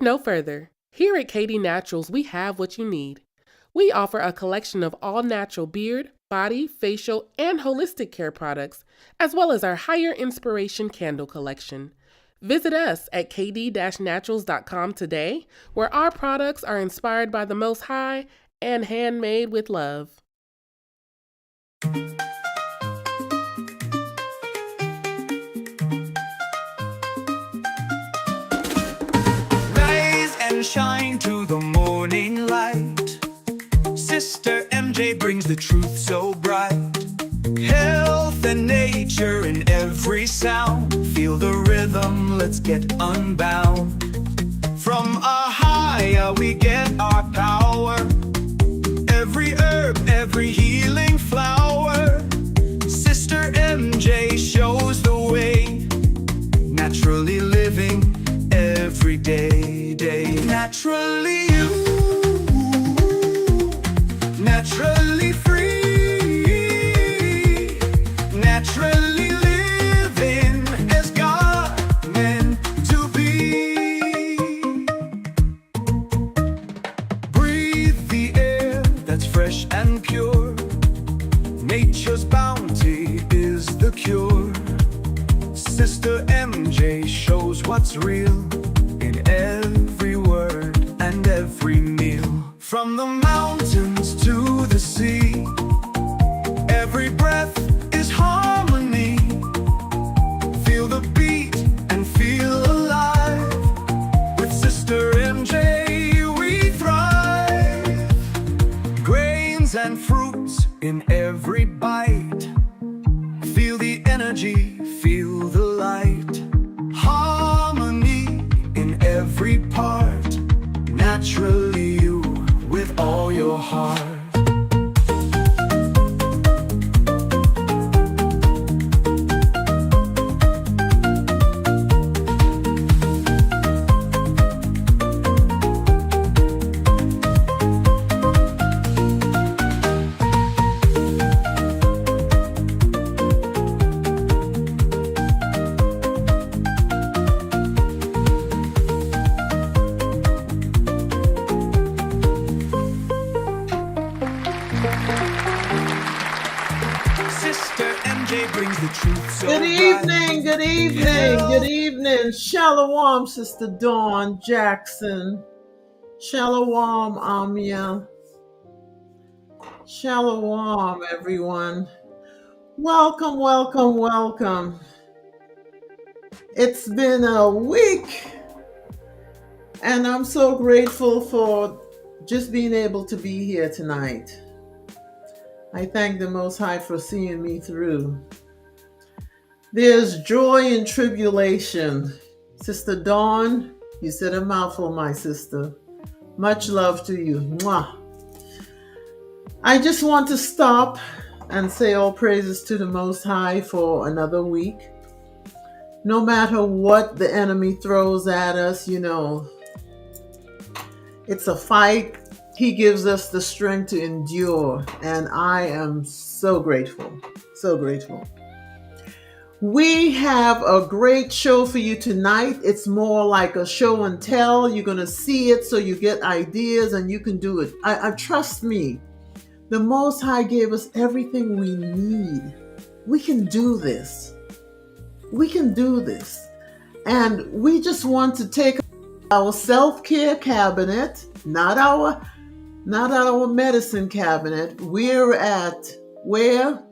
Look no further. Here at KD Naturals, we have what you need. We offer a collection of all-natural beard, body, facial, and holistic care products, as well as our Higher Inspiration Candle collection. Visit us at kd-naturals.com today, where our products are inspired by the Most High and handmade with love. Rise and shine to the morning light. Sister MJ brings the truth so bright. Health and nature in every sound. Feel the rhythm, let's get unbound. From a higher we get our power. Every herb, every healing flower. Sister MJ shows the way. Naturally living every day. Naturally you, naturally free, naturally living as God meant to be. Breathe the air that's fresh and pure. Nature's bounty is the cure. Sister MJ shows what's real in every word and every meal. From the mountains to the sea, every breath is harmony. Feel the beat and feel alive. With Sister MJ we thrive. Grains and fruits in every bite. Feel the energy, feel the light. Harmony in every part. Naturally you, with all your heart. Sister MJ brings the truth so Good evening, bright. good evening, good evening. Shalom, Sister Dawn Jackson. Shalom, Amia. Shalom, everyone. Welcome, welcome, welcome. It's been a week, and I'm so grateful for just being able to be here tonight. I thank the Most High for seeing me through. There's joy in tribulation. Sister Dawn, you said a mouthful, my sister. Much love to you. Mwah. I just want to stop and say all praises to the Most High for another week. No matter what the enemy throws at us, it's a fight. He gives us the strength to endure, and I am so grateful, so grateful. We have a great show for you tonight. It's more like a show and tell. You're going to see it so you get ideas and you can do it. I trust me. The Most High gave us everything we need. We can do this. We can do this. And we just want to take our self-care cabinet, not our medicine cabinet. We're at where?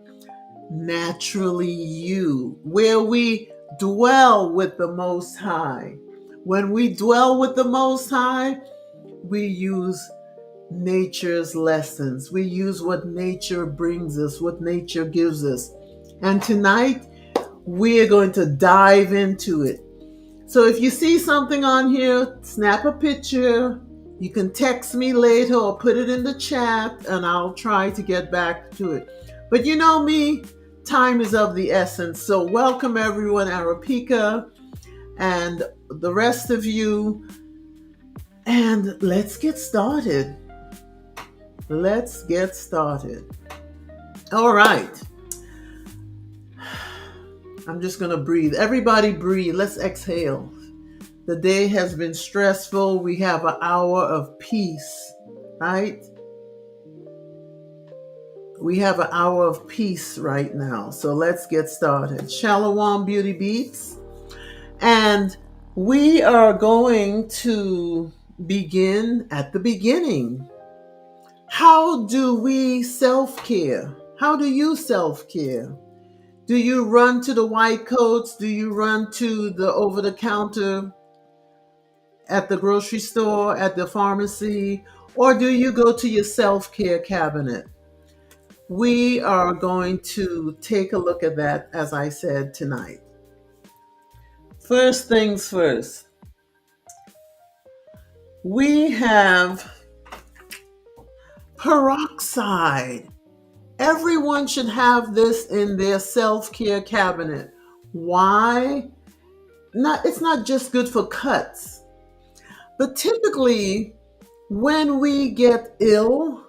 Naturally you, where we dwell with the Most High. When we dwell with the Most High, we use nature's lessons. We use what nature brings us, what nature gives us. And tonight, we're going to dive into it. So if you see something on here, snap a picture. You can text me later or put it in the chat, and I'll try to get back to it. But you know me, time is of the essence. So welcome everyone, Arapika, and the rest of you. And let's get started. Let's get started. All right. I'm just going to breathe. Everybody breathe. Let's exhale. The day has been stressful. We have an hour of peace, right? We have an hour of peace right now. So let's get started. Shalom Beauty Beats. And we are going to begin at the beginning. How do we self-care? How do you self-care? Do you run to the white coats? Do you run to the over-the-counter at the grocery store, at the pharmacy? Or do you go to your self-care cabinet? We are going to take a look at that, as I said, tonight. First things first. We have peroxide. Everyone should have this in their self-care cabinet. Why? It's not just good for cuts, but typically when we get ill,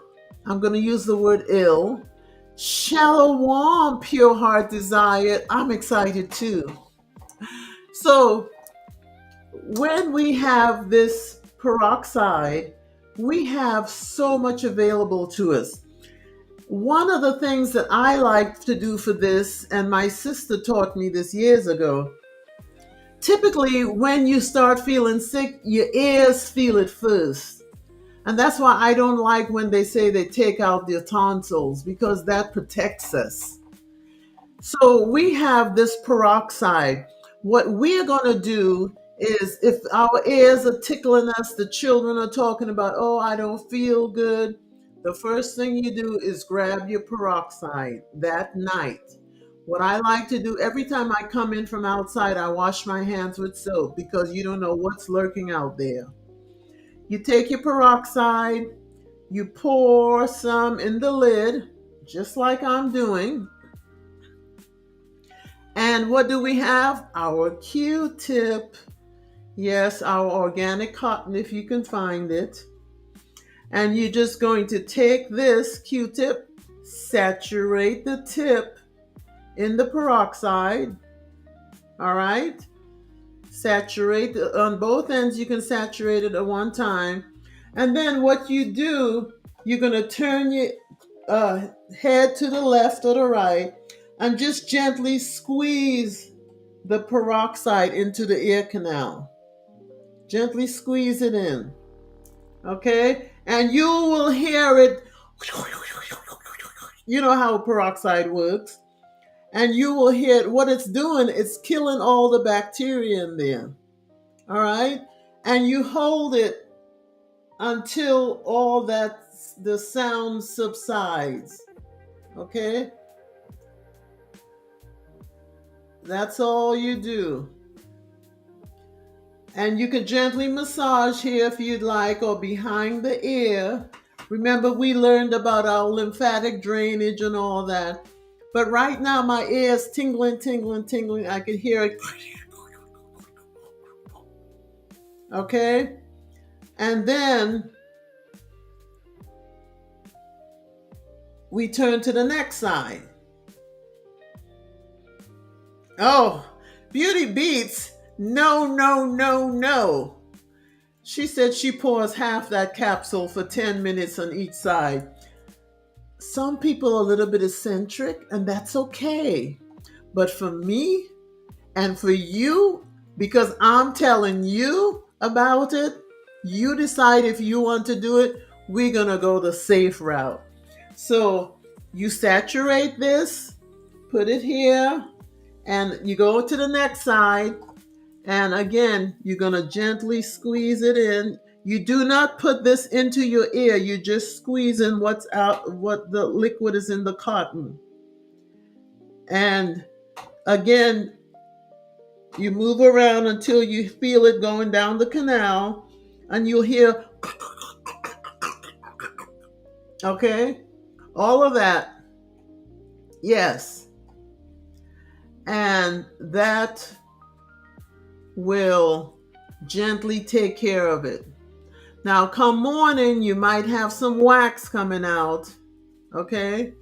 I'm going to use the word ill, Shalom, pure heart desired, I'm excited too. So when we have this peroxide, we have so much available to us. One of the things that I like to do for this, and my sister taught me this years ago, typically when you start feeling sick, your ears feel it first. And that's why I don't like when they say they take out their tonsils, because that protects us. So we have this peroxide. What we're going to do is, if our ears are tickling us, the children are talking about, oh, I don't feel good. The first thing you do is grab your peroxide that night. What I like to do every time I come in from outside, I wash my hands with soap, because you don't know what's lurking out there. You take your peroxide, you pour some in the lid, just like I'm doing. And what do we have? Our Q-tip. Yes, our organic cotton, if you can find it. And you're just going to take this Q-tip, saturate the tip in the peroxide. All right? Saturate on both ends. You can saturate it at one time. And then what you do, you're going to turn your head to the left or the right and just gently squeeze the peroxide into the ear canal. Gently squeeze it in. Okay? And you will hear it. You know how peroxide works. And you will hear what it's doing. It's killing all the bacteria in there. All right? And you hold it until all that, the sound subsides. Okay? That's all you do. And you can gently massage here if you'd like, or behind the ear. Remember, we learned about our lymphatic drainage and all that. But right now, my ear is tingling, tingling, tingling. I can hear it. Okay? And then we turn to the next side. Oh, Beauty Beats. No, no, no, no. She said she pours half that capsule for 10 minutes on each side. Some people are a little bit eccentric, and that's okay. But for me and for you, because I'm telling you about it, you decide if you want to do it. We're going to go the safe route. So you saturate this, put it here, and you go to the next side. And again, you're going to gently squeeze it in. You do not put this into your ear. You just squeeze in what's out, what the liquid is in the cotton. And again, you move around until you feel it going down the canal, and you'll hear, okay, all of that. Yes. And that will gently take care of it. Now, come morning, you might have some wax coming out, okay?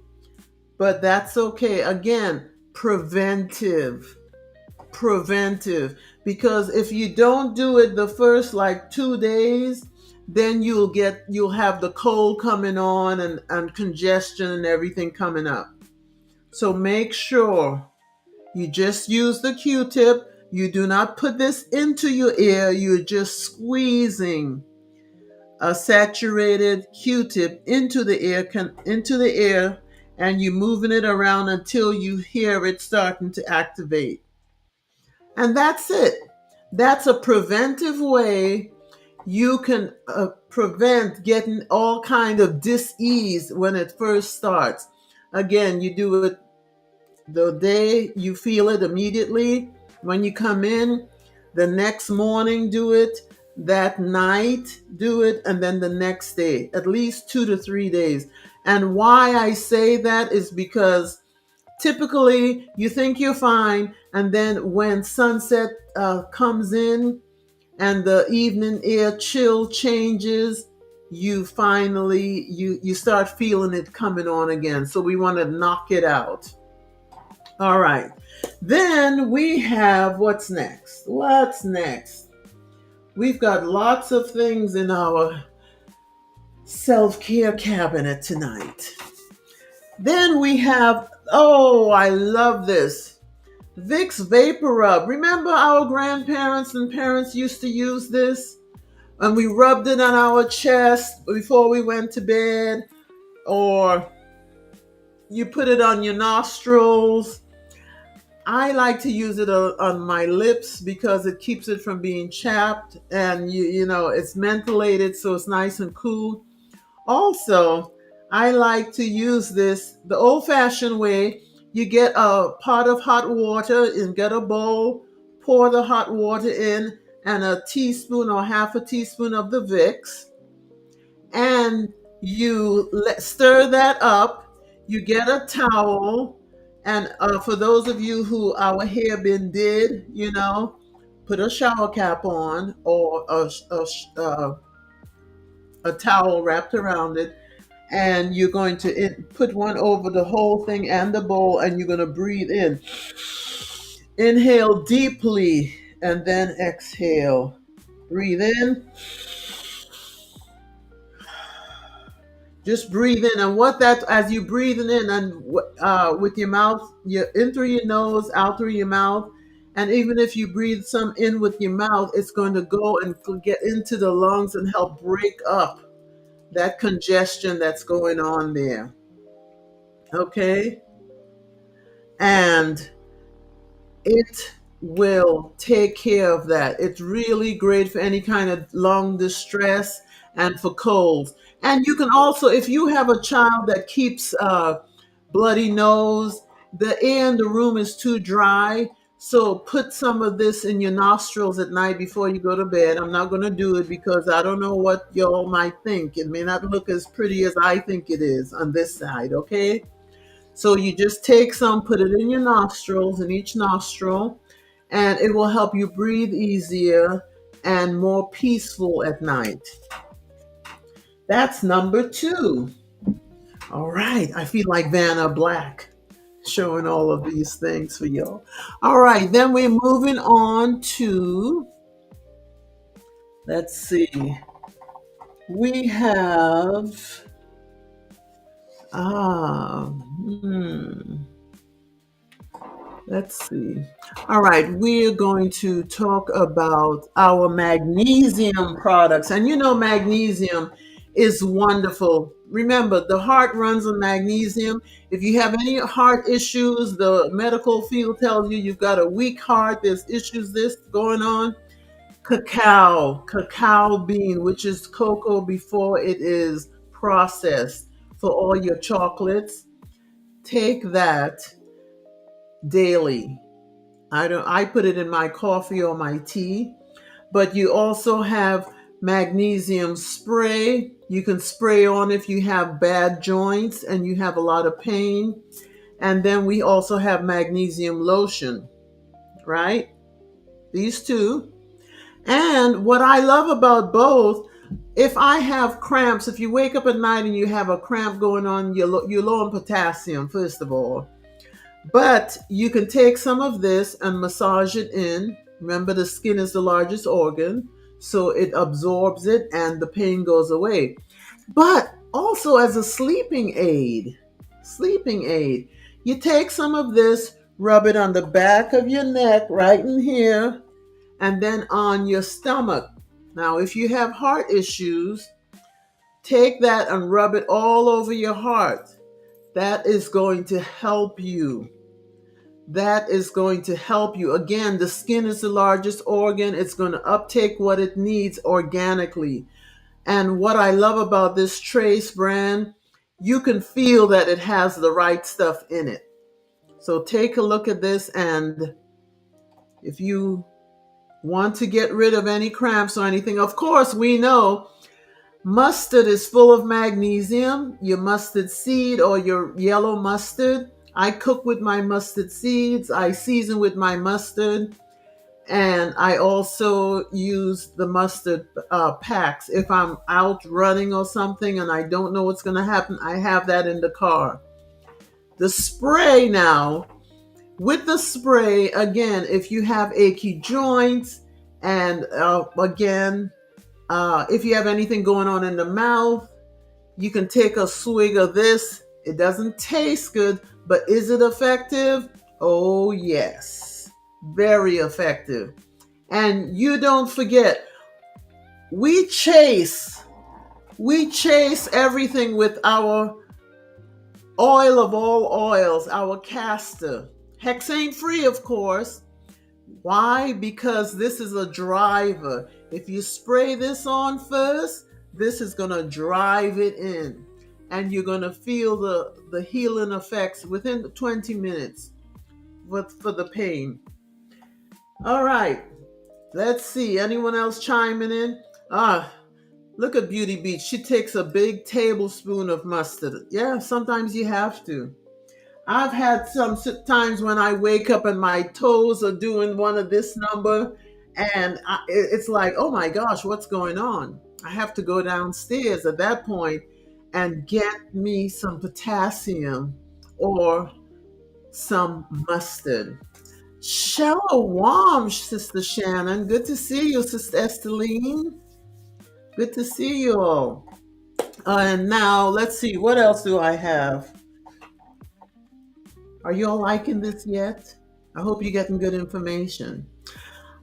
But that's okay. Again, preventive. because if you don't do it the first like 2 days, then you'll have the cold coming on and congestion and everything coming up. So make sure you just use the Q-tip. You do not put this into your ear. You're just squeezing a saturated Q-tip into the ear, and you're moving it around until you hear it starting to activate. And that's it. That's a preventive way you can prevent getting all kind of dis-ease when it first starts. Again, you do it the day you feel it immediately. When you come in, the next morning do it, that night do it, and then the next day, at least 2 to 3 days. And why I say that is because typically you think you're fine, and then when sunset comes in and the evening air chill changes, you start feeling it coming on again. So we want to knock it out. All right. Then we have what's next? What's next? We've got lots of things in our self-care cabinet tonight. Then we have, oh, I love this. Vicks Vapor Rub. Remember our grandparents and parents used to use this? And we rubbed it on our chest before we went to bed, or you put it on your nostrils. I like to use it on my lips because it keeps it from being chapped, and you know it's mentholated, so it's nice and cool. Also, I like to use this the old-fashioned way. You get a pot of hot water and get a bowl, pour the hot water in, and a teaspoon or half a teaspoon of the Vicks, and you stir that up. You get a towel, and for those of you who our hair been did, put a shower cap on, or a towel wrapped around it, and you're going to put one over the whole thing and the bowl, and you're going to breathe in. Inhale deeply, and then exhale. Breathe in. Just breathe in, and as you breathing in, and with your mouth, you in through your nose, out through your mouth, and even if you breathe some in with your mouth, it's going to go and get into the lungs and help break up that congestion that's going on there. Okay, and it will take care of that. It's really great for any kind of lung distress and for colds. And you can also, if you have a child that keeps bloody nose, the air in the room is too dry. So put some of this in your nostrils at night before you go to bed. I'm not going to do it because I don't know what y'all might think. It may not look as pretty as I think it is on this side, okay? So you just take some, put it in your nostrils, in each nostril, and it will help you breathe easier and more peaceful at night. That's number 2. All right. I feel like Vanna Black showing all of these things for y'all. All right. Then we're moving on to, let's see. We have, let's see. All right, we're going to talk about our magnesium products. And magnesium is wonderful. Remember, the heart runs on magnesium. If you have any heart issues, the medical field tells you you've got a weak heart, there's issues this going on. Cacao bean, which is cocoa before it is processed for all your chocolates. Take that daily. I put it in my coffee or my tea, but you also have magnesium spray. You can spray on if you have bad joints and you have a lot of pain. And then we also have magnesium lotion, right? These two. And what I love about both, if I have cramps, if you wake up at night and you have a cramp going on, you're low on potassium, first of all. But you can take some of this and massage it in, Remember, the skin is the largest organ, so it absorbs it and the pain goes away. But also as a sleeping aid, you take some of this, rub it on the back of your neck, right in here, and then on your stomach. Now, if you have heart issues, take that and rub it all over your heart. That is going to help you. That is going to help you. Again, the skin is the largest organ. It's going to uptake what it needs organically. And what I love about this Trace brand, you can feel that it has the right stuff in it. So take a look at this, and if you want to get rid of any cramps or anything, of course, we know mustard is full of magnesium. Your mustard seed or your yellow mustard. I cook with my mustard seeds. I season with my mustard. And I also use the mustard packs. If I'm out running or something and I don't know what's going to happen, I have that in the car. The spray now, with the spray, again, if you have achy joints, and again, if you have anything going on in the mouth, you can take a swig of this. It doesn't taste good, but is it effective? Oh, yes. Very effective. And you don't forget, we chase everything with our oil of all oils, our castor. Hexane free, of course. Why? Because this is a driver. If you spray this on first, this is going to drive it in. And you're going to feel the healing effects within 20 minutes for the pain. All right. Let's see. Anyone else chiming in? Look at Beauty Beach. She takes a big tablespoon of mustard. Yeah, sometimes you have to. I've had some times when I wake up and my toes are doing one of this number, and it's like, oh my gosh, what's going on? I have to go downstairs at that point and get me some potassium or some mustard. Shalom, Sister Shannon. Good to see you, Sister Esteline. Good to see you all. And now let's see, what else do I have? Are you all liking this yet? I hope you're getting good information.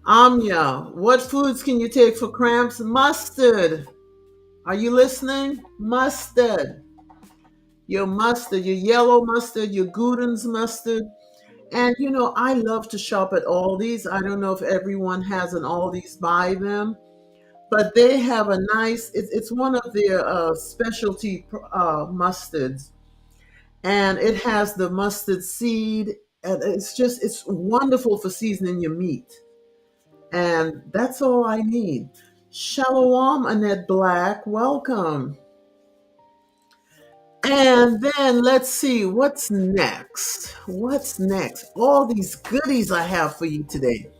Amya, what foods can you take for cramps? Mustard. Are you listening? Mustard. Your mustard, your yellow mustard, your Gouden's mustard. And you know, I love to shop at Aldi's. I don't know if everyone has an Aldi's by them, but they have a nice, it's one of their specialty mustards. And it has the mustard seed. And it's wonderful for seasoning your meat. And that's all I need. Shalom, Annette Black. Welcome. And then let's see what's next. What's next? All these goodies I have for you today.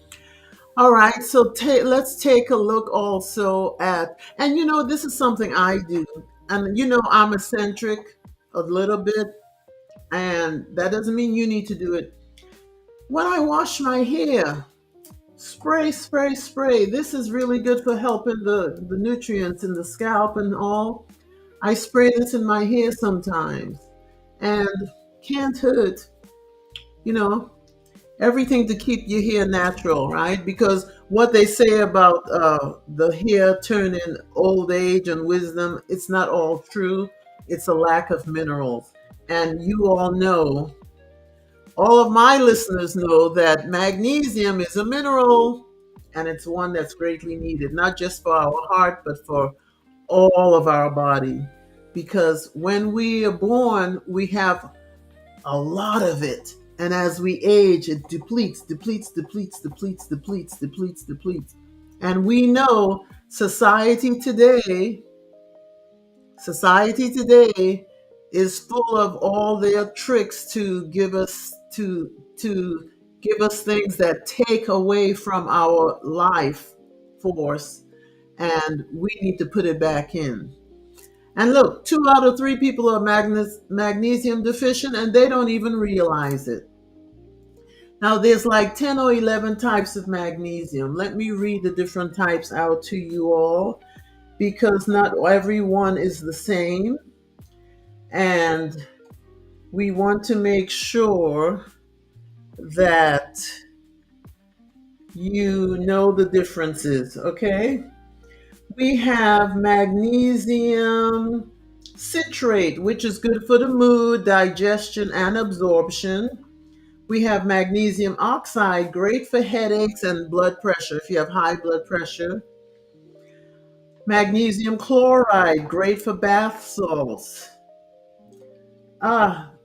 All right, so let's take a look also at, and you know, this is something I do. And you know, I'm eccentric a little bit, and that doesn't mean you need to do it. When I wash my hair, spray, spray, spray. This is really good for helping the nutrients in the scalp and all. I spray this in my hair sometimes, and can't hurt. You know, everything to keep your hair natural, right? Because what they say about the hair turning old age and wisdom, it's not all true. It's a lack of minerals. And you all know, all of my listeners know that magnesium is a mineral, and it's one that's greatly needed, not just for our heart, but for all of our body. Because when we are born, we have a lot of it. And as we age, it depletes, depletes, depletes, depletes, depletes, depletes, depletes. And we know society today is full of all their tricks to give us things that take away from our life force, and we need to put it back in. And look, 2 out of 3 people are magnesium deficient, and they don't even realize it. Now, there's like 10 or 11 types of magnesium. Let me read the different types out to you all because not everyone is the same. And we want to make sure that you know the differences, okay? We have magnesium citrate, which is good for the mood, digestion, and absorption. We have magnesium oxide, great for headaches and blood pressure if you have high blood pressure. Magnesium chloride, great for bath salts.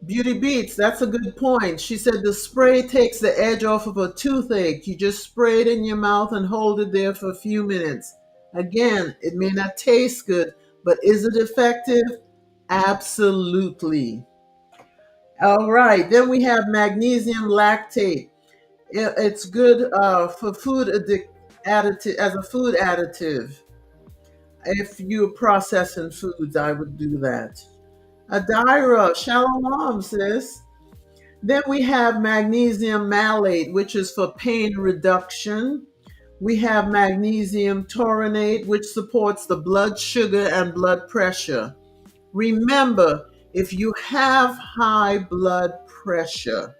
Beauty Beats, that's a good point. She said the spray takes the edge off of a toothache. You just spray it in your mouth and hold it there for a few minutes. Again, it may not taste good, but is it effective? Absolutely. All right, then we have magnesium lactate. It's good for food additive as a food additive. If you're processing foods, I would do that. Adira, shalom, sis. Then we have magnesium malate, which is for pain reduction. We have magnesium taurinate, which supports the blood sugar and blood pressure. Remember, if you have high blood pressure,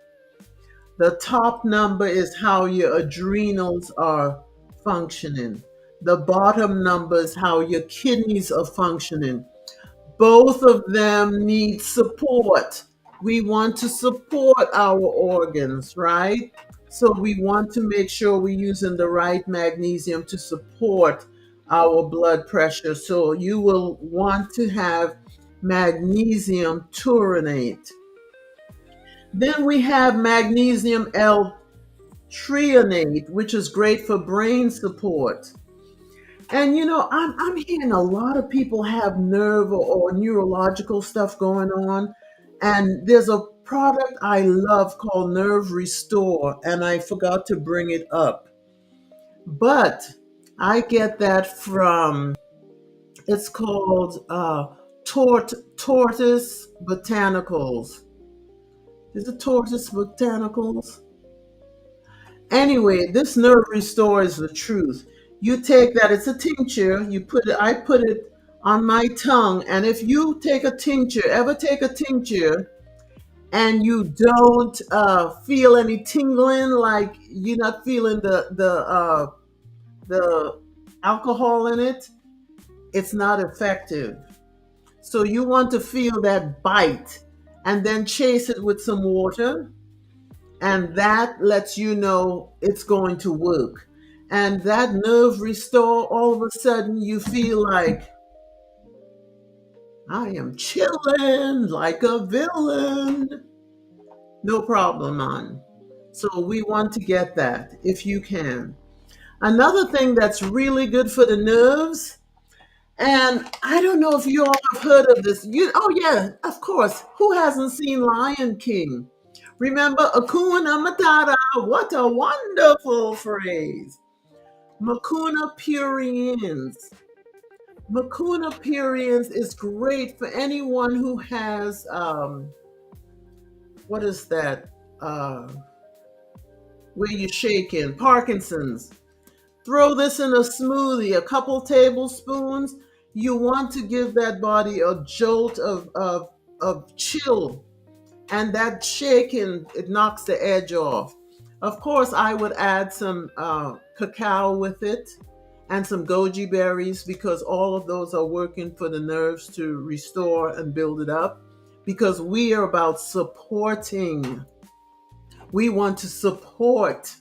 the top number is how your adrenals are functioning. The bottom number is how your kidneys are functioning. Both of them need support. We want to support our organs, right? So we want to make sure we're using the right magnesium to support our blood pressure. So you will want to have magnesium taurinate. Then we have magnesium L-threonate, which is great for brain support. And I'm hearing a lot of people have nerve or neurological stuff going on. And there's a product I love called Nerve Restore, and I forgot to bring it up. But I get that from, it's called Tortoise Botanicals. Is it Tortoise Botanicals? Anyway, this Nerve Restore is the truth. You take that, it's a tincture, I put it on my tongue, and if you take a tincture, ever take a tincture, and you don't feel any tingling, like you're not feeling the alcohol in it, it's not effective. So you want to feel that bite, and then chase it with some water, and that lets you know it's going to work. And that nerve restore, all of a sudden you feel like I am chilling like a villain. No problem, man. So we want to get that if you can. Another thing that's really good for the nerves, and I don't know if you all have heard of this. Oh yeah, of course. Who hasn't seen Lion King? Remember Akuna Matata? What a wonderful phrase. Mucuna pruriens. Mucuna pruriens is great for anyone who has what is that? Where you're shaking, Parkinson's. Throw this in a smoothie, a couple tablespoons. You want to give that body a jolt of chill, and that shaking, it knocks the edge off. Of course, I would add some cacao with it and some goji berries because all of those are working for the nerves to restore and build it up because we are about supporting. We want to support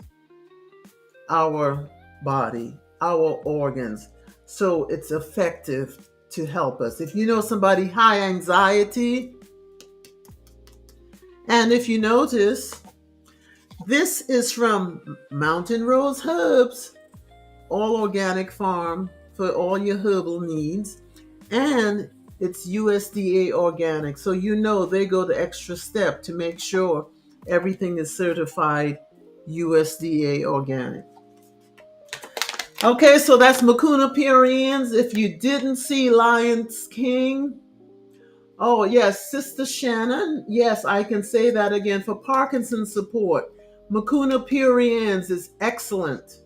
our body, our organs, so it's effective to help us. If you know somebody high anxiety, and if you notice, this is from Mountain Rose Herbs, all organic farm for all your herbal needs, and it's USDA organic. So they go the extra step to make sure everything is certified USDA organic. Okay, so that's Mucuna pruriens. If you didn't see Lion King, oh yes, Sister Shannon, yes, I can say that again for Parkinson's support. Mucuna pruriens is excellent.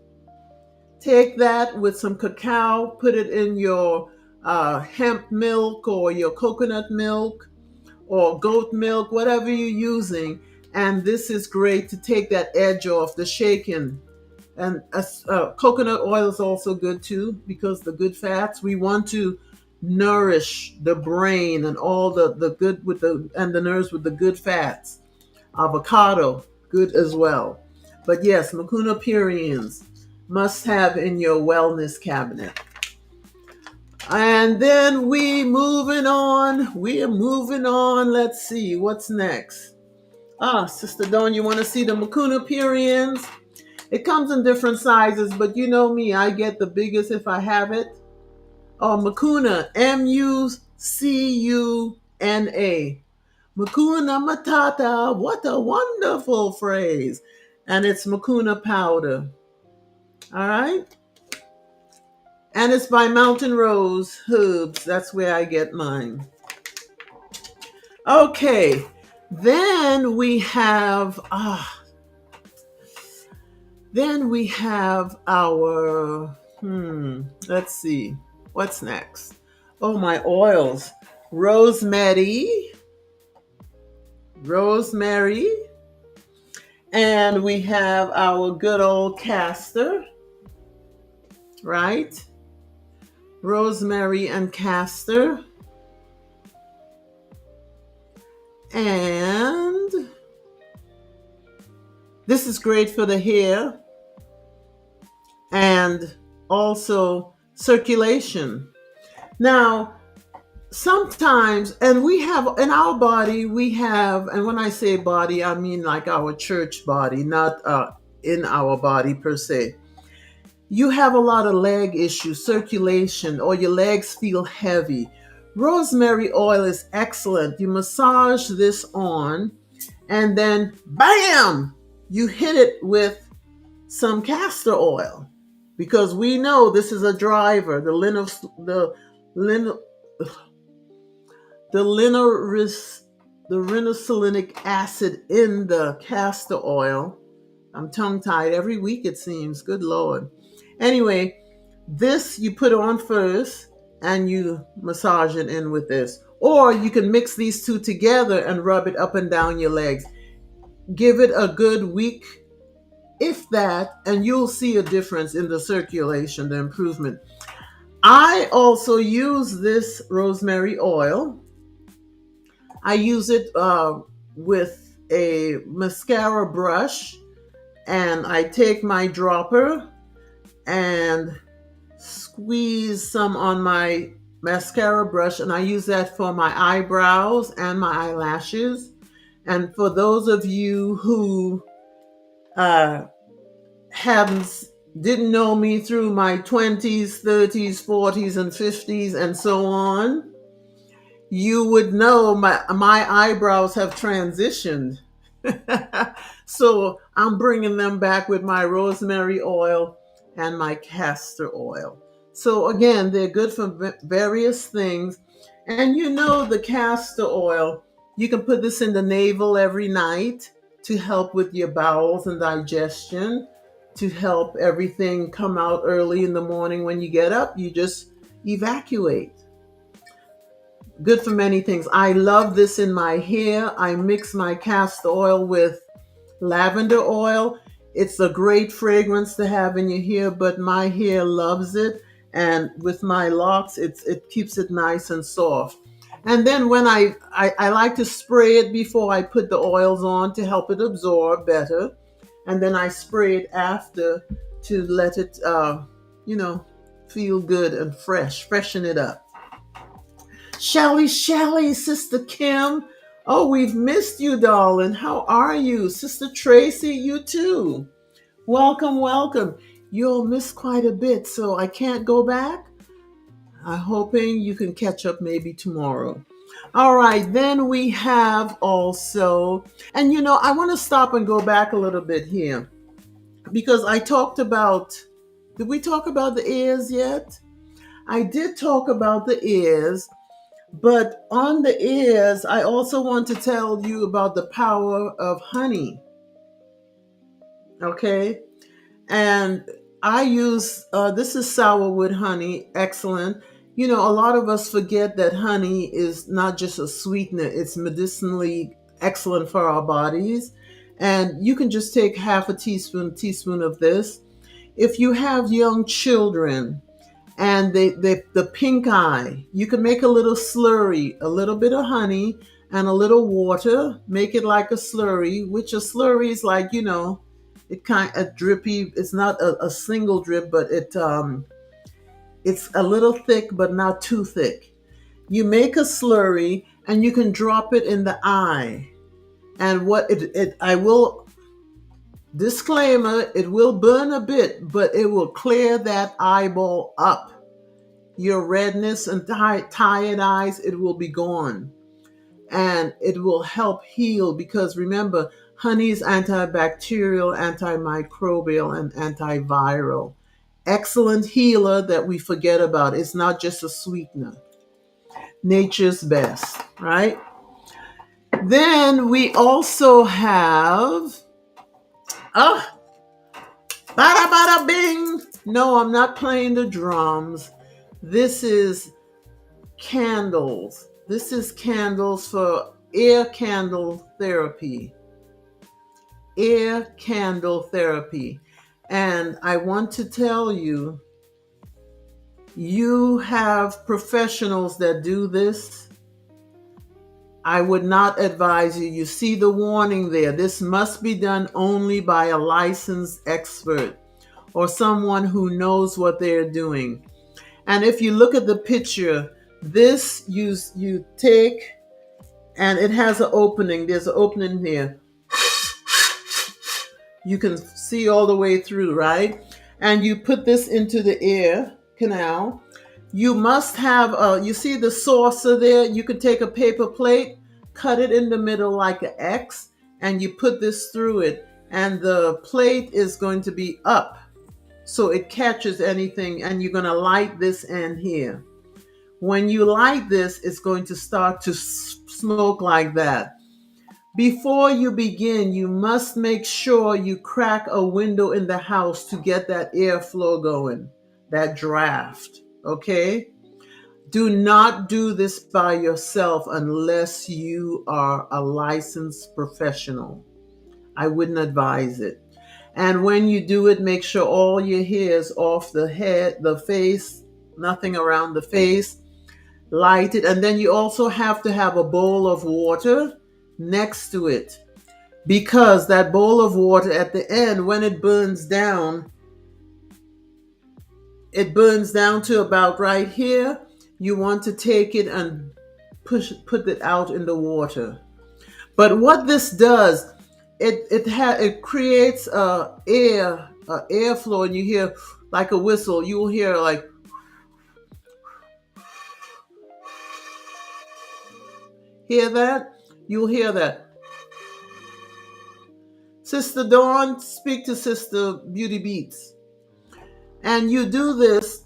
Take that with some cacao, put it in your hemp milk or your coconut milk or goat milk, whatever you're using. And this is great to take that edge off the shaking. And coconut oil is also good too, because the good fats, we want to nourish the brain and all the good with the nerves with the good fats. Avocado, good as well. But yes, Mucuna pruriens must have in your wellness cabinet. And then we moving on. We're moving on. Let's see what's next. Sister Dawn, you want to see the Mucuna pruriens? It comes in different sizes, but you know me, I get the biggest if I have it. Oh, Mucuna, Mucuna. Mucuna Matata. What a wonderful phrase. And it's Mucuna powder. All right. And it's by Mountain Rose Herbs. That's where I get mine. Okay. Then we have our let's see. What's next? Oh, my oils. Rosemary. And we have our good old castor, right? Rosemary and castor. And this is great for the hair and also circulation. Now, sometimes, and we have in our body, and when I say body, I mean like our church body, not in our body per se. You have a lot of leg issues, circulation, or your legs feel heavy. Rosemary oil is excellent. You massage this on, and then bam, you hit it with some castor oil, because we know this is a driver. The rinocelinic acid in the castor oil. I'm tongue-tied every week, it seems. Good Lord. Anyway, this you put on first and you massage it in with this. Or you can mix these two together and rub it up and down your legs. Give it a good week, if that, and you'll see a difference in the circulation, the improvement. I also use this rosemary oil. I use it with a mascara brush, and I take my dropper and squeeze some on my mascara brush, and I use that for my eyebrows and my eyelashes. And for those of you who didn't know me through my 20s, 30s, 40s, and 50s, and so on, you would know my eyebrows have transitioned. So I'm bringing them back with my rosemary oil and my castor oil. So again, they're good for various things. And you know, the castor oil, you can put this in the navel every night to help with your bowels and digestion, to help everything come out early in the morning. When you get up, you just evacuate. Good for many things. I love this in my hair. I mix my castor oil with lavender oil. It's a great fragrance to have in your hair, but my hair loves it. And with my locks, it keeps it nice and soft. And then when I like to spray it before I put the oils on to help it absorb better. And then I spray it after to let it, feel good and freshen it up. Shelly, Sister Kim. Oh, we've missed you, darling. How are you? Sister Tracy, you too. Welcome. You'll miss quite a bit, so I can't go back. I'm hoping you can catch up maybe tomorrow. All right, then we have also, and I want to stop and go back a little bit here, because I talked about, did we talk about the ears yet? I did talk about the ears. But on the ears, I also want to tell you about the power of honey. Okay. And I use this is sourwood honey, excellent. You know, a lot of us forget that honey is not just a sweetener, it's medicinally excellent for our bodies. And you can just take half a teaspoon of this. If you have young children and the pink eye, you can make a little slurry, a little bit of honey and a little water, make it like a slurry, which a slurry is like, you know, it kind of drippy. It's not a single drip, but it's a little thick, but not too thick. You make a slurry and you can drop it in the eye. And what it I will disclaimer, it will burn a bit, but it will clear that eyeball up. Your redness and tired eyes, it will be gone. And it will help heal because remember, honey is antibacterial, antimicrobial, and antiviral. Excellent healer that we forget about. It's not just a sweetener. Nature's best, right? Then we also have bada bada bing. No, I'm not playing the drums. This is candles. This is candles for air candle therapy. Air candle therapy. And I want to tell you, you have professionals that do this. I would not advise you. You see the warning there. This must be done only by a licensed expert or someone who knows what they're doing. And if you look at the picture, this you take and it has an opening. There's an opening here. You can see all the way through, right? And you put this into the ear canal. You must have, you see the saucer there? You could take a paper plate, cut it in the middle like an X, and you put this through it. And the plate is going to be up so it catches anything. And you're going to light this end here. When you light this, it's going to start to smoke like that. Before you begin, you must make sure you crack a window in the house to get that airflow going, that draft, okay? Do not do this by yourself unless you are a licensed professional. I wouldn't advise it. And when you do it, make sure all your hair is off the head, the face, nothing around the face. Light it. And then you also have to have a bowl of water next to it, because that bowl of water at the end, when it burns down to about right here. You want to take it and put it out in the water. But what this does, it creates airflow, and you hear like a whistle. You will hear like, hear that? You'll hear that. Sister Dawn, speak to Sister Beauty Beats. And you do this,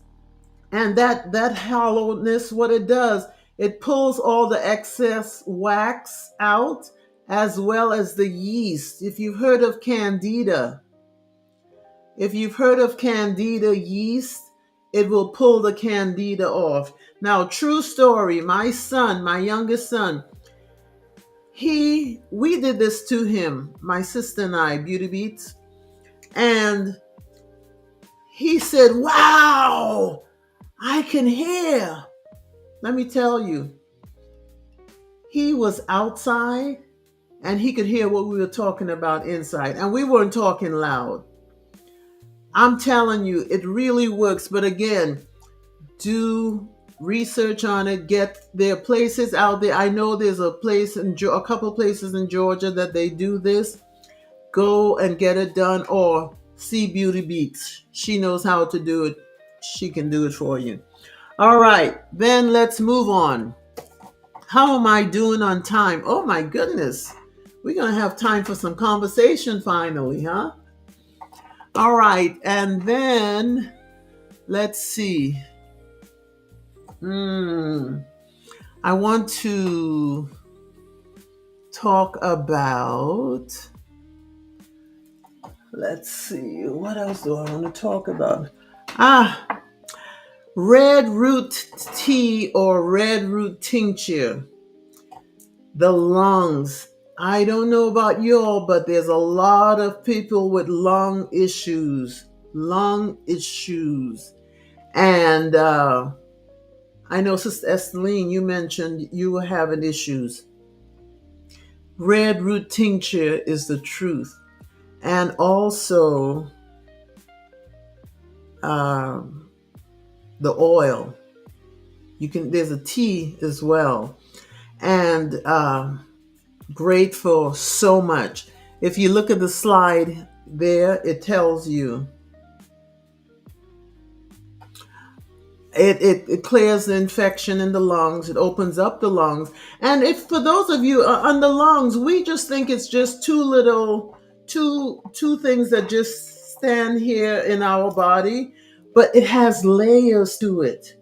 and that hollowness, what it does, it pulls all the excess wax out, as well as the yeast. If you've heard of candida yeast, it will pull the candida off. Now, true story, my son, my youngest son, we did this to him, my sister and I, Beauty Beats, and he said, wow, I can hear. Let me tell you, he was outside and he could hear what we were talking about inside, and we weren't talking loud. I'm telling you, it really works. But again, do research on it. There are places out there. I know there's a couple places in Georgia that they do this. Go and get it done, or see Beauty Beats. She knows how to do it. She can do it for you. All right, then let's move on. How am I doing on time? Oh my goodness. We're going to have time for some conversation finally, huh? All right, and then let's see. I want to talk about, Let's see, what else do I want to talk about? Ah, red root tea or red root tincture. The lungs. I don't know about y'all, but there's a lot of people with lung issues. Lung issues. And I know, Sister Esteline, you mentioned you were having issues. Red root tincture is the truth. And also the oil. There's a tea as well. And great for so much. If you look at the slide there, it tells you it clears the infection in the lungs. It opens up the lungs. And if for those of you on the lungs, we just think it's just two things that just stand here in our body, but it has layers to it.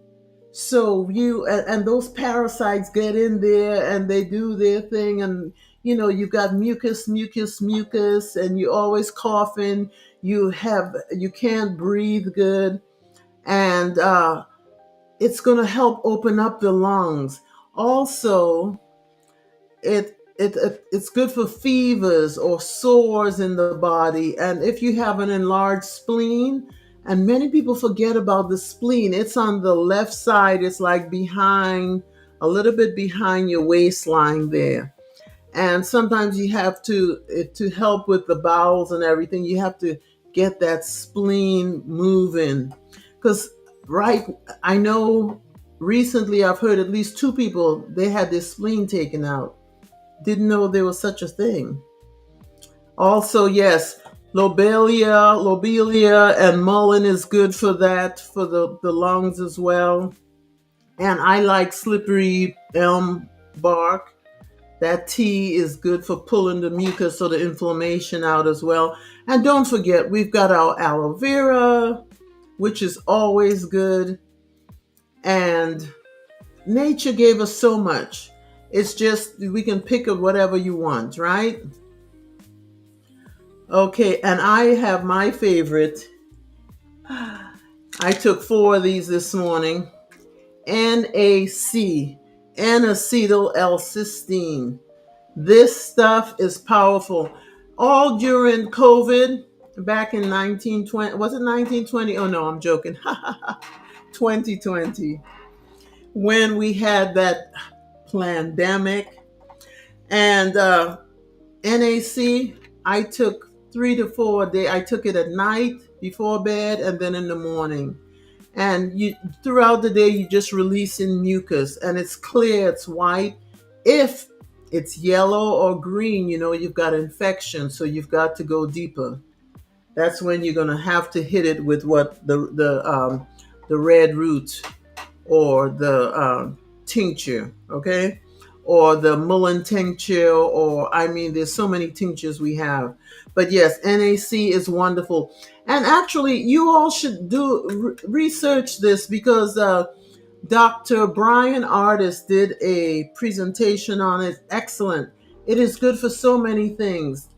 So you and those parasites get in there and they do their thing, and you've got mucus, and you're always coughing. You can't breathe good, and it's going to help open up the lungs. Also, it's good for fevers or sores in the body, and if you have an enlarged spleen. And many people forget about the spleen. It's on the left side. It's like behind, a little bit behind your waistline there. And sometimes you have to help with the bowels and everything, you have to get that spleen moving. Because, right, I know recently I've heard at least 2 people, they had their spleen taken out. Didn't know there was such a thing. Also, yes, lobelia and mullein is good for that, for the lungs as well. And I like slippery elm bark. That tea is good for pulling the mucus or the inflammation out as well. And don't forget, we've got our aloe vera, which is always good. And nature gave us so much. It's just, we can pick up whatever you want, right? Okay, and I have my favorite. I took 4 of these this morning. NAC, N-acetyl L-cysteine. This stuff is powerful. All during COVID, back in 1920, was it 1920? Oh no, I'm joking. 2020, when we had that pandemic. And NAC, I took 3 to 4 a day. I took it at night before bed and then in the morning. And throughout the day, you just release in mucus, and it's clear, it's white. If it's yellow or green, you've got infection, so you've got to go deeper. That's when you're going to have to hit it with what the red root or the tincture, okay? Or the mullein tincture, or there's so many tinctures we have. But yes, NAC is wonderful. And actually, you all should do research this, because Dr. Brian Artis did a presentation on it. Excellent. It is good for so many things.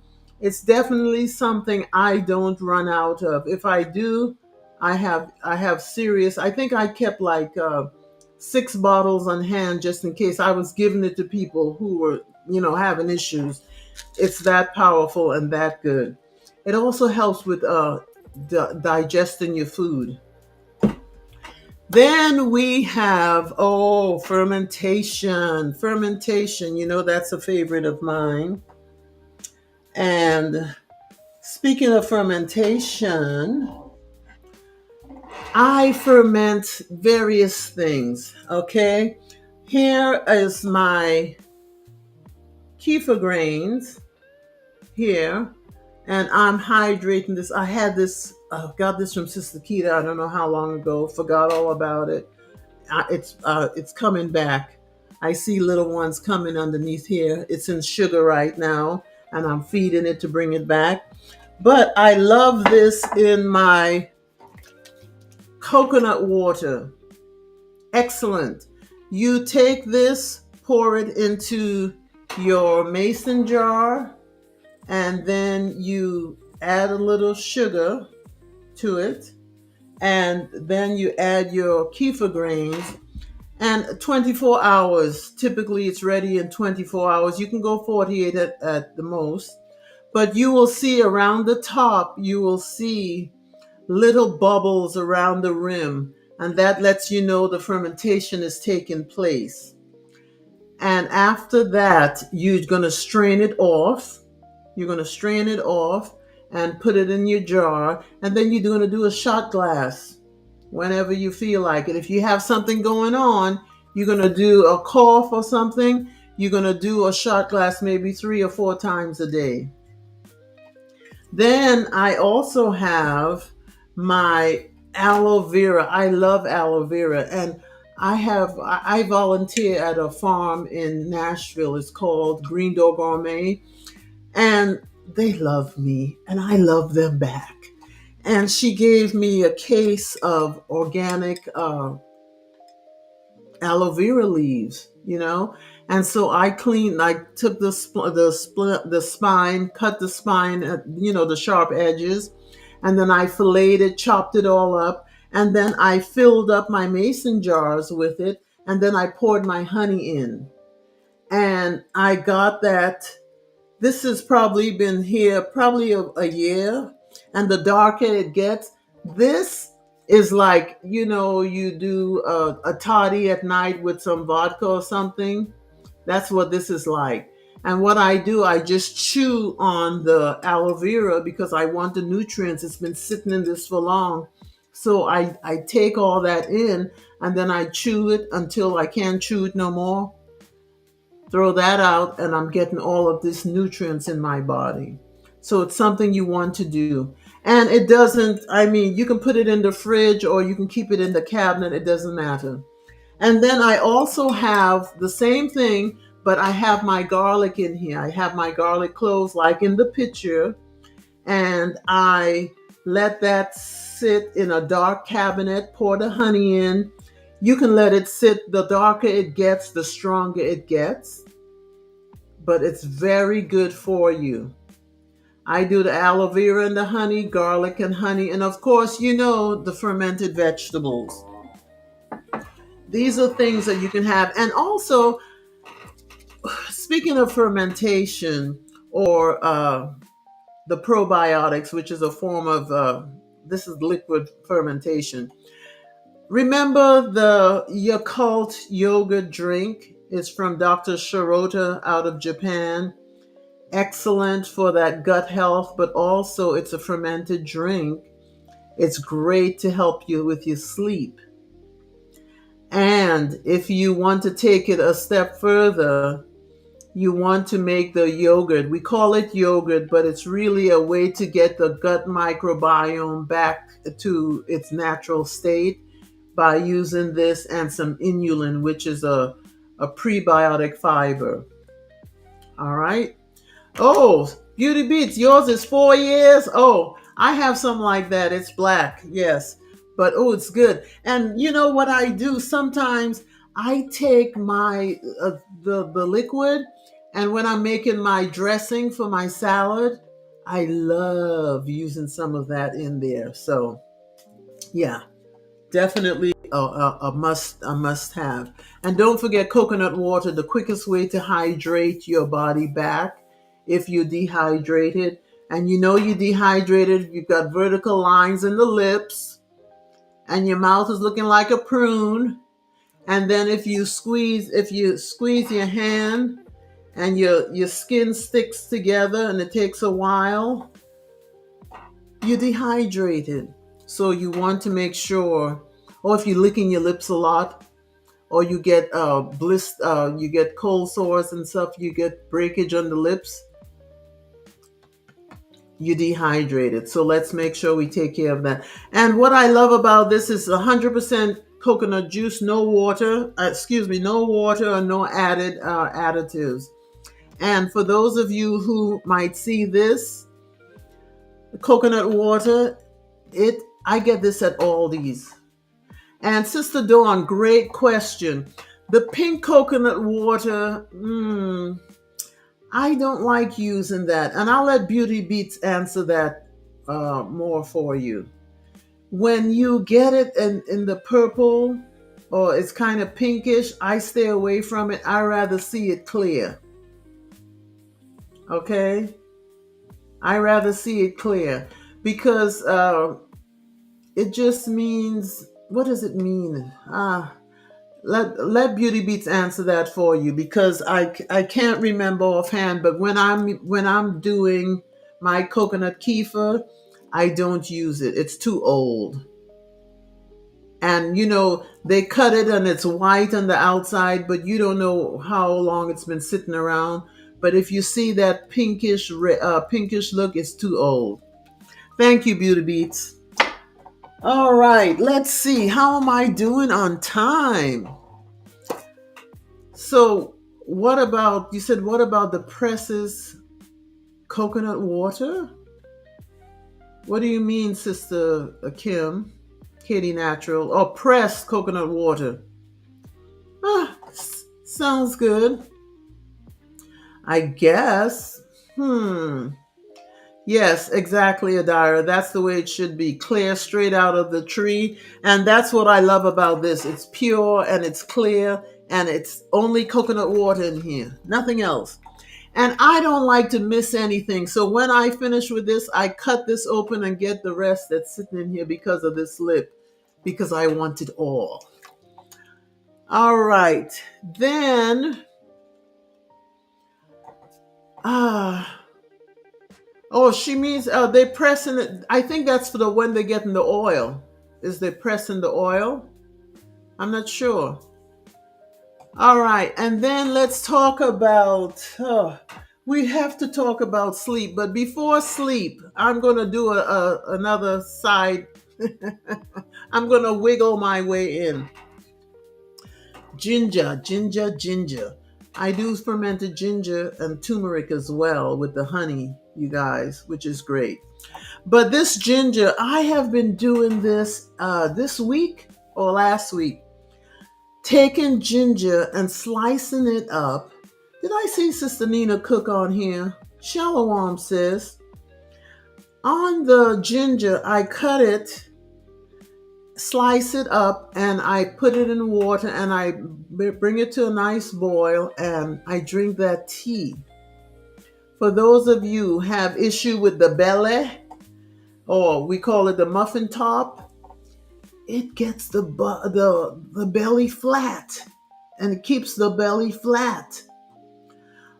It's definitely something I don't run out of. If I do, I have serious. I think I kept like 6 bottles on hand just in case. I was giving it to people who were, having issues. It's that powerful and that good. It also helps with digesting your food. Then we have, fermentation. Fermentation, that's a favorite of mine. And speaking of fermentation, I ferment various things, okay? Here is my kefir grains here, and I'm hydrating this. I had this, got this from Sister Keita, I don't know how long ago, forgot all about it. It's coming back. I see little ones coming underneath here. It's in sugar right now, and I'm feeding it to bring it back. But I love this in my coconut water. Excellent. You take this, pour it into your mason jar, and then you add a little sugar to it, and then you add your kefir grains. And 24 hours, typically it's ready in 24 hours. You can go 48 at the most. But you will see around the top, you will see little bubbles around the rim. And that lets you know the fermentation is taking place. And after that, you're going to strain it off. You're going to strain it off and put it in your jar. And then you're going to do a shot glass whenever you feel like it. If you have something going on, you're going to do a cough or something, you're going to do a shot glass maybe 3 or 4 times a day. Then I also have my aloe vera. I love aloe vera. And I volunteer at a farm in Nashville. It's called Green Door Gourmet. And they love me and I love them back. And she gave me a case of organic aloe vera leaves, and so I took the spine, cut the spine at, the sharp edges, and then I filleted, chopped it all up, and then I filled up my mason jars with it, and then I poured my honey in, and I got that. This has probably been here probably a year, and the darker it gets, this is like, you do a toddy at night with some vodka or something. That's what this is like. And what I do, I just chew on the aloe vera because I want the nutrients. It's been sitting in this for long. So I take all that in and then I chew it until I can't chew it no more. Throw that out and I'm getting all of these nutrients in my body. So it's something you want to do. And it doesn't, you can put it in the fridge or you can keep it in the cabinet. It doesn't matter. And then I also have the same thing, but I have my garlic in here. I have my garlic cloves like in the picture. And I let that sit in a dark cabinet, pour the honey in. You can let it sit. The darker it gets, the stronger it gets. But it's very good for you. I do the aloe vera and the honey, garlic and honey, and of course, the fermented vegetables. These are things that you can have. And also, speaking of fermentation or the probiotics, which is a form of, this is liquid fermentation. Remember the Yakult yogurt drink? It's from Dr. Shirota out of Japan. Excellent for that gut health, but also it's a fermented drink. It's great to help you with your sleep. And if you want to take it a step further, you want to make the yogurt. We call it yogurt, but it's really a way to get the gut microbiome back to its natural state by using this and some inulin, which is a prebiotic fiber. All right. Oh, Beauty Beats, yours is 4 years. Oh, I have some like that. It's black, yes. But it's good. And you know what I do? Sometimes I take my the liquid, and when I'm making my dressing for my salad, I love using some of that in there. So, yeah, definitely a must have. And don't forget coconut water, the quickest way to hydrate your body back if you're dehydrated. And you're dehydrated, you've got vertical lines in the lips, and your mouth is looking like a prune. And then if you squeeze your hand and your skin sticks together and it takes a while, you're dehydrated. So you want to make sure, or if you're licking your lips a lot, or you get you get cold sores and stuff, you get breakage on the lips, you're dehydrated. So let's make sure we take care of that. And what I love about this is 100% coconut juice, no water or no added additives. And for those of you who might see this, coconut water, I get this at Aldi's. And Sister Dawn, great question. The pink coconut water, I don't like using that. And I'll let Beauty Beats answer that more for you. When you get it in the purple or it's kind of pinkish, I stay away from it. I rather see it clear. Okay? I rather see it clear because it just means, what does it mean? Let Beauty Beats answer that for you because I can't remember offhand. But when I'm doing my coconut kefir, I don't use it. It's too old. And they cut it and it's white on the outside, but you don't know how long it's been sitting around. But if you see that pinkish look, it's too old. Thank you, Beauty Beats. All right, let's see. How am I doing on time? So, you said, what about the presses coconut water? What do you mean, Sister Kim? Katie Natural. Or pressed coconut water? Sounds good. I guess. Yes, exactly, Adira. That's the way it should be. Clear, straight out of the tree. And that's what I love about this. It's pure and it's clear and it's only coconut water in here. Nothing else. And I don't like to miss anything. So when I finish with this, I cut this open and get the rest that's sitting in here because of this lip. Because I want it all. All right. Then... Oh, she means they pressing it. I think that's for when they're getting the oil. Is they pressing the oil? I'm not sure. All right, and then let's talk about. We have to talk about sleep, but before sleep, I'm gonna do another side. I'm gonna wiggle my way in. Ginger. I do fermented ginger and turmeric as well with the honey, you guys, which is great. But this ginger, I have been doing this this week or last week. Taking ginger and slicing it up. Did I see Sister Nina Cook on here? Shalom, sis. On the ginger, I cut it, slice it up, and I put it in water and I bring it to a nice boil and I drink that tea. For those of you who have issue with the belly, or we call it the muffin top, it gets the belly flat and it keeps the belly flat.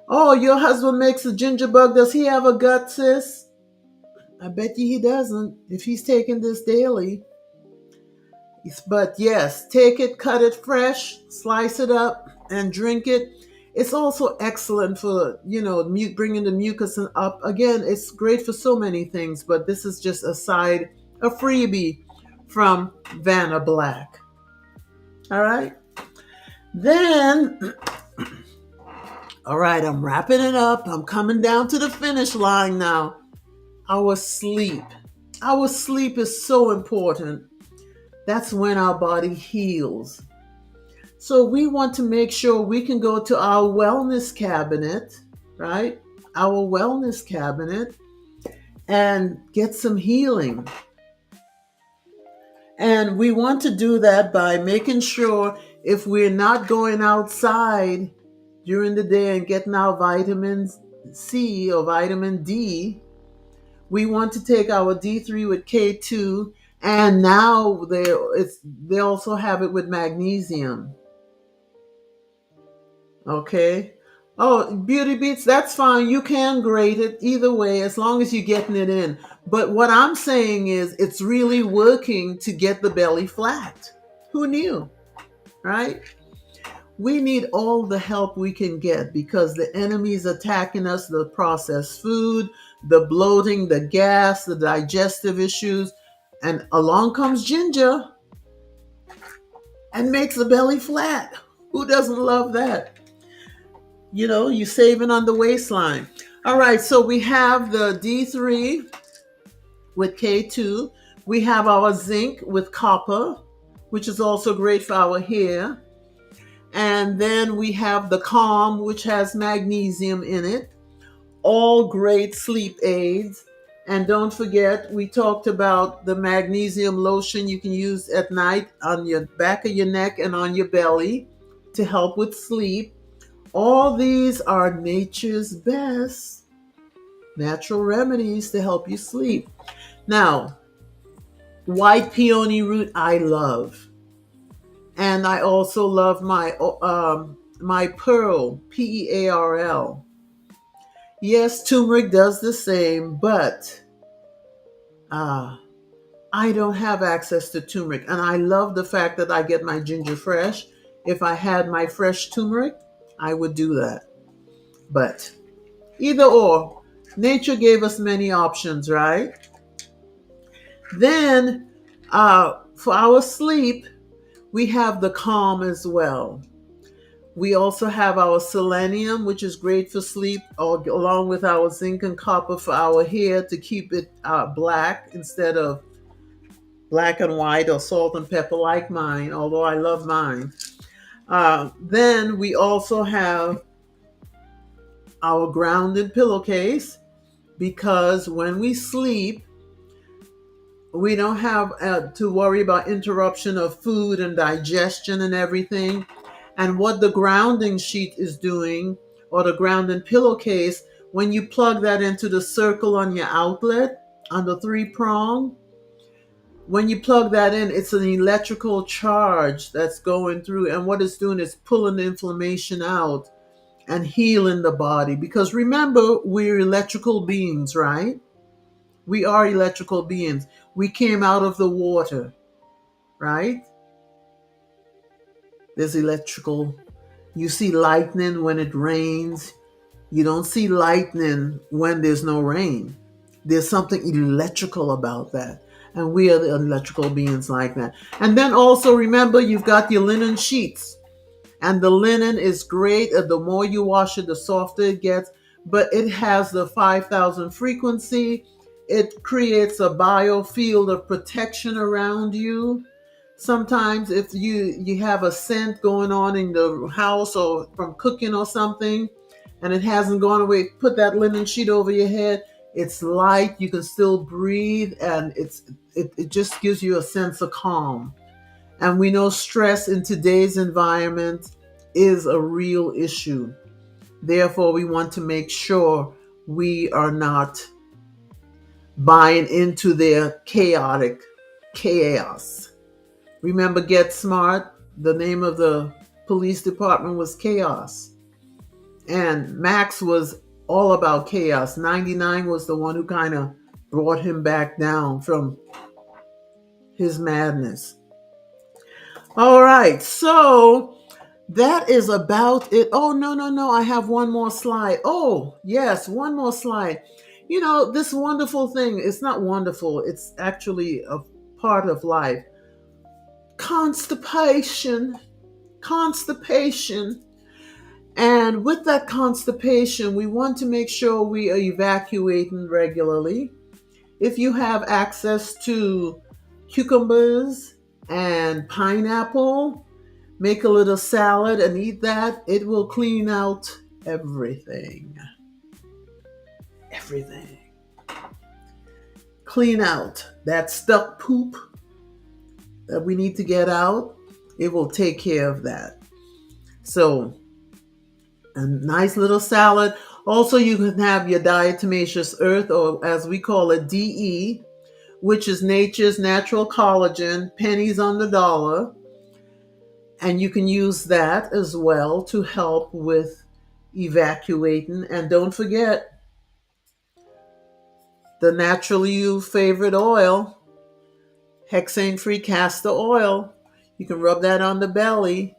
Oh, your husband makes a ginger bug. Does he have a gut, sis? I bet you he doesn't if he's taking this daily. But yes, take it, cut it fresh, slice it up, and drink it. It's also excellent for, bringing the mucus up. Again, it's great for so many things, but this is just a freebie from Vanna Black. All right. Then, all right, I'm wrapping it up. I'm coming down to the finish line now. Our sleep. Our sleep is so important. That's when our body heals. So we want to make sure we can go to our wellness cabinet, right? Our wellness cabinet and get some healing. And we want to do that by making sure if we're not going outside during the day and getting our vitamin C or vitamin D, we want to take our D3 with K2. And now they also have it with magnesium. Okay. Oh, Beauty Beats, that's fine. You can grate it either way as long as you're getting it in. But what I'm saying is it's really working to get the belly flat. Who knew? Right? We need all the help we can get because the enemy's attacking us, the processed food, the bloating, the gas, the digestive issues. And along comes ginger and makes the belly flat. Who doesn't love that? You saving on the waistline. All right, so we have the D3 with K2. We have our zinc with copper, which is also great for our hair. And then we have the Calm, which has magnesium in it. All great sleep aids. And don't forget, we talked about the magnesium lotion you can use at night on your back of your neck and on your belly to help with sleep. All these are nature's best natural remedies to help you sleep. Now, white peony root I love. And I also love my pearl, Pearl. Yes, turmeric does the same, but I don't have access to turmeric. And I love the fact that I get my ginger fresh. If I had my fresh turmeric, I would do that. But either or, nature gave us many options, right? Then for our sleep, we have the calm as well. We also have our selenium, which is great for sleep, along with our zinc and copper for our hair to keep it black instead of black and white or salt and pepper like mine, although I love mine. Then we also have our grounded pillowcase, because when we sleep, we don't have to worry about interruption of food and digestion and everything. And what the grounding sheet is doing, or the grounding pillowcase, when you plug that into the circle on your outlet, on the 3-prong, when you plug that in, it's an electrical charge that's going through. And what it's doing is pulling the inflammation out and healing the body. Because remember, we're electrical beings, right? We are electrical beings. We came out of the water, right? There's electrical. You see lightning when it rains. You don't see lightning when there's no rain. There's something electrical about that. And we are the electrical beings like that. And then also remember, you've got your linen sheets. And the linen is great. The more you wash it, the softer it gets. But it has the 5,000 frequency. It creates a biofield of protection around you. Sometimes if you have a scent going on in the house or from cooking or something, and it hasn't gone away, put that linen sheet over your head. It's light, you can still breathe, and it just gives you a sense of calm. And we know stress in today's environment is a real issue. Therefore, we want to make sure we are not buying into their chaotic chaos. Remember, Get Smart? The name of the police department was Chaos. And Max was all about chaos. 99 was the one who kind of brought him back down from his madness. All right, so that is about it. Oh, no. I have one more slide. Oh, yes, one more slide. You know, this wonderful thing, it's not wonderful. It's actually a part of life. Constipation. And with that constipation, we want to make sure we are evacuating regularly. If you have access to cucumbers and pineapple, make a little salad and eat that. It will clean out everything. Everything. Clean out that stuck poop that we need to get out. It will take care of that. So, a nice little salad. Also, you can have your diatomaceous earth, or as we call it, DE, which is nature's natural collagen, pennies on the dollar. And you can use that as well to help with evacuating. And don't forget the naturally you favorite oil, hexane-free castor oil. You can rub that on the belly,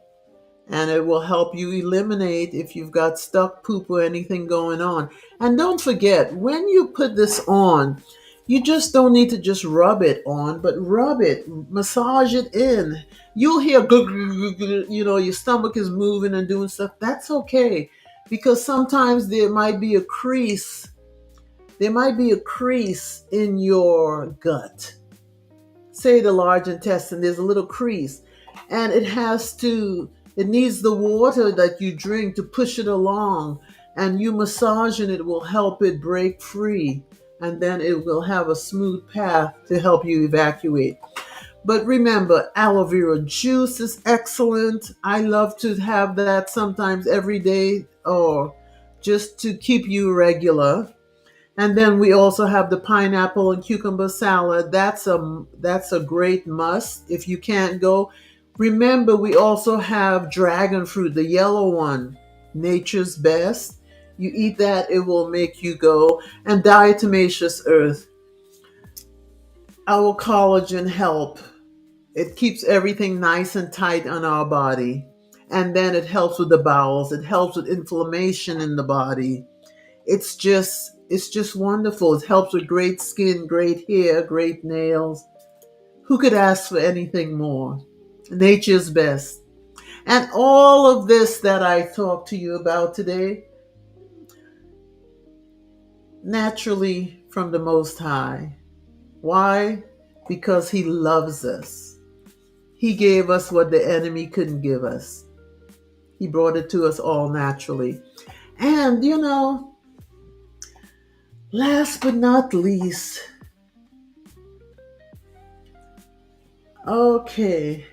and it will help you eliminate if you've got stuck poop or anything going on. And don't forget, when you put this on, you just don't need to just rub it on, but rub it, massage it in. You'll hear, your stomach is moving and doing stuff. That's okay, because sometimes there might be a crease. There might be a crease in your gut. Say the large intestine, there's a little crease, and it needs the water that you drink to push it along, and you massaging it will help it break free. and then it will have a smooth path to help you evacuate. But remember, aloe vera juice is excellent. I love to have that sometimes every day or just to keep you regular. And then we also have the pineapple and cucumber salad. That's a great must. If you can't go, remember we also have dragon fruit, the yellow one, nature's best. You eat that, it will make you go. And diatomaceous earth, our collagen help. It keeps everything nice and tight on our body. And then it helps with the bowels. It helps with inflammation in the body. It's just wonderful. It helps with great skin, great hair, great nails. Who could ask for anything more? Nature's best. And all of this that I talked to you about today, naturally from the Most High. Why? Because He loves us. He gave us what the enemy couldn't give us. He brought it to us all naturally. And, last but not least, okay.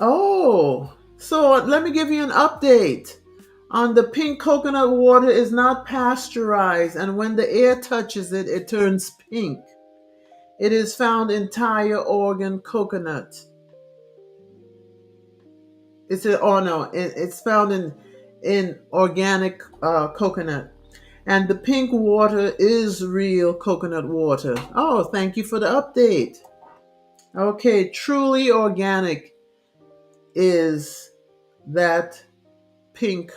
Oh, so let me give you an update on the pink coconut water is not pasteurized, and when the air touches it, it turns pink. It is found in entire organ coconut. It's found in organic coconut. And the pink water is real coconut water. Oh, thank you for the update. Okay, truly organic is that pink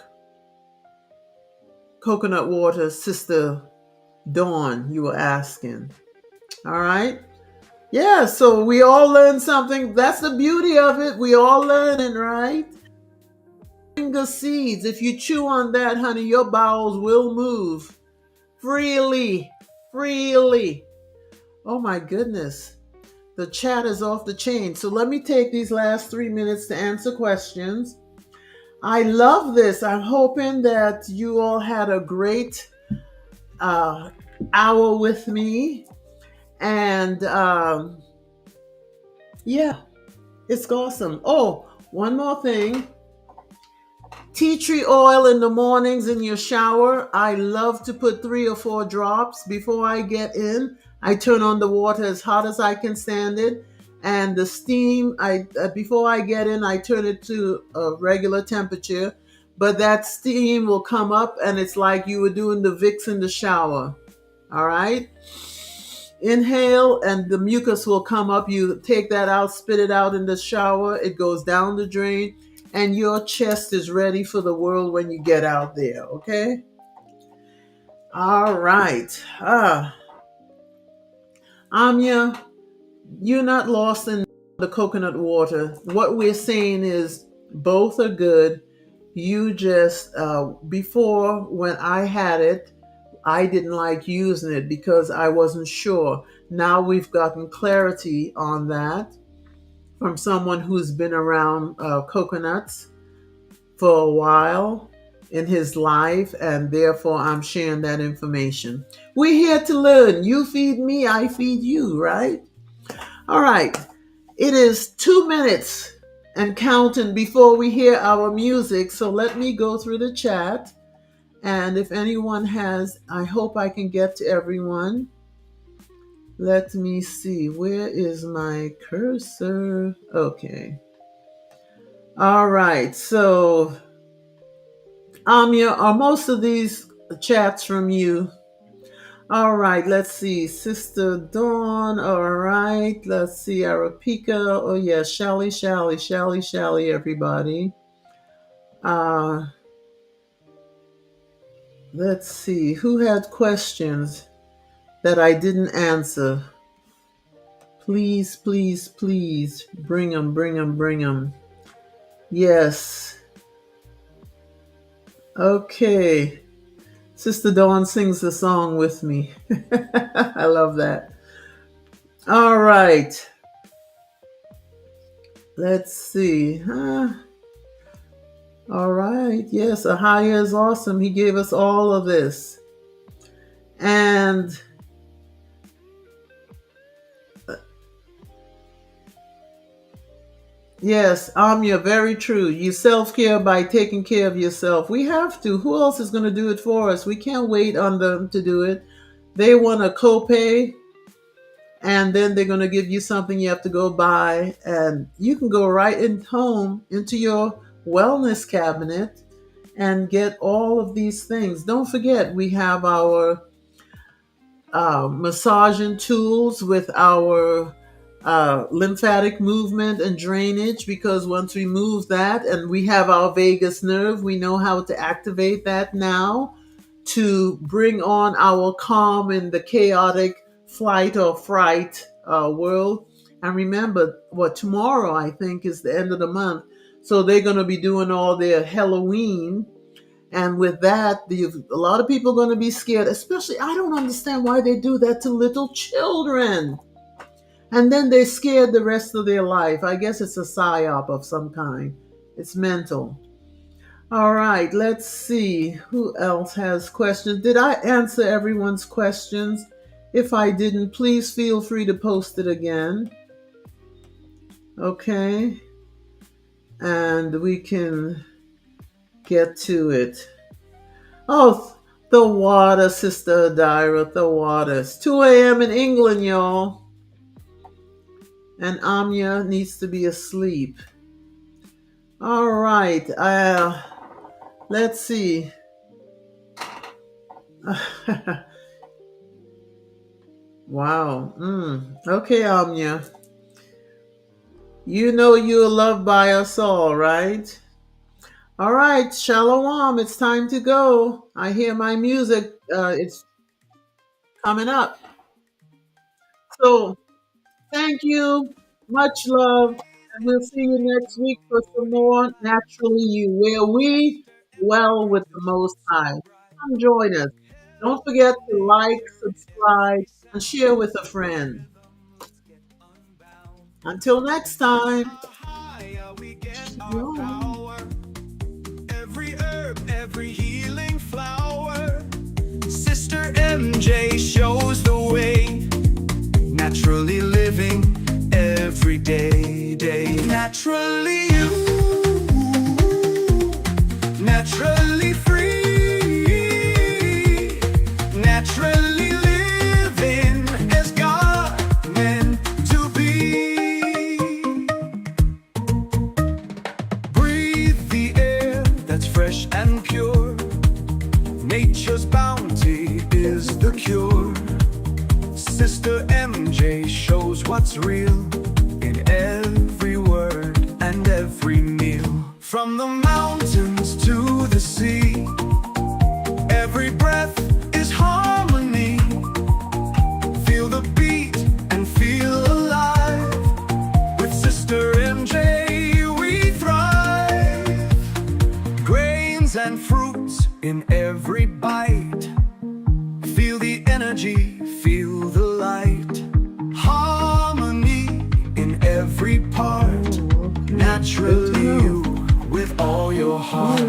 coconut water, Sister Dawn, you were asking. All right. Yeah, so we all learn something. That's the beauty of it. We all learning, right? Finger seeds. If you chew on that, honey, your bowels will move freely. Freely. Oh my goodness. The chat is off the chain. So let me take these last 3 minutes to answer questions. I love this. I'm hoping that you all had a great hour with me. And yeah, it's awesome. Oh, one more thing. Tea tree oil in the mornings in your shower. I love to put 3 or 4 drops before I get in. I turn on the water as hot as I can stand it. And the steam, before I get in, I turn it to a regular temperature. But that steam will come up and it's like you were doing the Vicks in the shower. All right? Inhale and the mucus will come up. You take that out, spit it out in the shower. It goes down the drain and your chest is ready for the world when you get out there, okay? All right. Amya, you're not lost in the coconut water. What we're saying is both are good. You just, before when I had it, I didn't like using it because I wasn't sure. Now we've gotten clarity on that from someone who's been around coconuts for a while in his life, and therefore I'm sharing that information. We're here to learn. You feed me, I feed you, right? All right. It is 2 minutes and counting before we hear our music, so let me go through the chat. And if anyone has, I hope I can get to everyone. Let me see. Where is my cursor? Okay. All right. So, Amia, are most of these chats from you? All right. Let's see. Sister Dawn. All right. Let's see. Arapika. Oh, yeah. Shally, everybody. Let's see. Who had questions that I didn't answer? Please, please, please. Bring them. Yes. Okay. Sister Dawn sings the song with me. I love that. All right. Let's see. All right. Yes, Ahaya is awesome. He gave us all of this. And yes, Amya, very true. You self care by taking care of yourself. We have to. Who else is going to do it for us? We can't wait on them to do it. They want a copay, and then they're going to give you something you have to go buy. And you can go right in home into your wellness cabinet and get all of these things. Don't forget, we have our massaging tools with our lymphatic movement and drainage, because once we move that and we have our vagus nerve, we know how to activate that now to bring on our calm in the chaotic flight or fright world. And remember, what tomorrow I think is the end of the month, so they're going to be doing all their Halloween. And with that, a lot of people are going to be scared, especially, I don't understand why they do that to little children. And then they're scared the rest of their life. I guess it's a psyop of some kind. It's mental. All right, let's see. Who else has questions? Did I answer everyone's questions? If I didn't, please feel free to post it again. Okay. And we can get to it. Oh, the water, Sister Adira, the water. It's 2 a.m. in England, y'all. And Amya needs to be asleep. All right. Let's see. Wow. Okay, Amya. You know you're loved by us all, right? All right, Shalom. It's time to go. I hear my music. It's coming up. So thank you. Much love. And we'll see you next week for some more Naturally You, where we dwell with the Most High. Come join us. Don't forget to like, subscribe, and share with a friend. Until next time. Shalom. Every herb, every healing flower. Sister MJ shows the way. Naturally living every day. Naturally you. Naturally free. Naturally living as God meant to be. Breathe the air that's fresh and pure. Nature's bounty is the cure. Sister MJ shows what's real in every word and every meal. From the mountains to the sea, every breath is harmony. Feel the beat and feel alive. With Sister MJ we thrive. Grains and fruits in every bite. Feel the energy, feel the light. Harmony in every part. Naturally you, with all your heart.